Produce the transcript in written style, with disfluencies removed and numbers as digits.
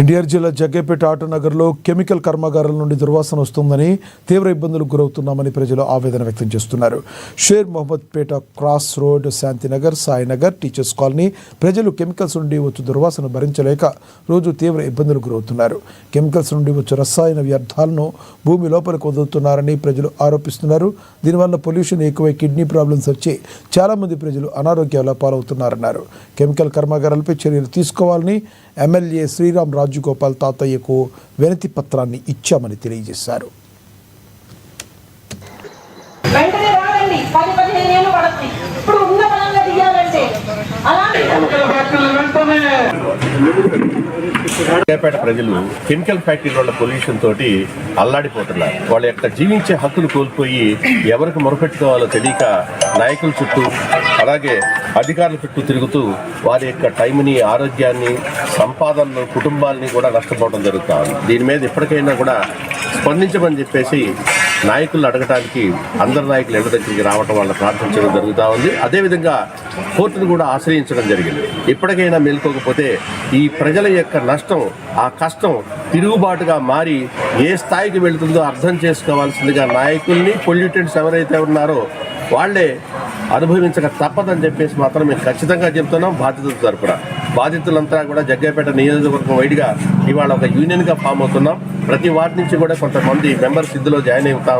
ఎన్టీఆర్ జిల్లా జగ్గైపేట ఆటోనగర్లో కెమికల్ కర్మాగారాల నుండి దుర్వాసన వస్తుందని తీవ్ర ఇబ్బందులకు గురవుతున్నామని ప్రజలు ఆవేదన వ్యక్తం చేస్తున్నారు. Sher Mohammed Peta cross road, Shantinagar, Sainagar, teachers colony ప్రజలు కెమికల్స్ నుండి వచ్చే దుర్వాసన భరించలేక రోజు తీవ్ర ఇబ్బందులకు గురవుతున్నారు. కెమికల్స్ నుండి వచ్చే రసాయన వ్యర్థాలను భూమి లోపలికి వదులుతున్నారని ప్రజలు ఆరోపిస్తున్నారు. దీనివల్ల పొల్యూషన్ ఎక్కువై కిడ్నీ ప్రాబ్లమ్స్ వచ్చి చాలామంది ప్రజలు అనారోగ్యాల పాలవుతున్నారన్నారు. కెమికల్ కర్మాగారాలపై చర్యలు తీసుకోవాలని ఎమ్మెల్యే శ్రీరామ్ రాజగోపాల్ తాతయ్యకు వినతి పత్రాన్ని ఇచ్చామని తెలియజేశారు. జగ్గైపేట ప్రజలు కెమికల్ ఫ్యాక్టరీ వాళ్ళ పొల్యూషన్ తోటి అల్లాడిపోతున్నారు. వాళ్ళ యొక్క జీవించే హక్కులు కోల్పోయి ఎవరికి మొరపెట్టుకోవాలో తెలియక నాయకుల చుట్టూ అలాగే అధికారుల చుట్టూ తిరుగుతూ వారి యొక్క టైంని, ఆరోగ్యాన్ని, సంపాదనలు, కుటుంబాలని కూడా నష్టపోవడం జరుగుతూ ఉంది. దీని మీద ఇప్పటికైనా కూడా స్పందించమని చెప్పేసి నాయకులను అడగటానికి అందరు నాయకులు ఎండ దగ్గరికి రావడం వల్ల ప్రార్థించడం జరుగుతూ ఉంది. అదేవిధంగా కోర్టును కూడా ఆశ్రయించడం జరిగింది. ఇప్పటికైనా మేల్కోకపోతే ఈ ప్రజల యొక్క నష్టం, ఆ కష్టం తిరుగుబాటుగా మారి ఏ స్థాయికి వెళుతుందో అర్థం చేసుకోవాల్సిందిగా నాయకుల్ని, పొల్యూటెంట్స్ ఎవరైతే ఉన్నారో వాళ్లే అనుభవించక తప్పదని చెప్పేసి మాత్రం మేము ఖచ్చితంగా చెప్తున్నాం. బాధితుల తరపున బాధితులంతా కూడా జగ్గైపేట నియోజకవర్గం వైడ్గా ఇవాళ ఒక యూనియన్గా ఫామ్ అవుతున్నాం. ప్రతి వార్డు నుంచి కూడా కొంతమంది మెంబర్స్ ఇందులో జాయిన్ అవుతా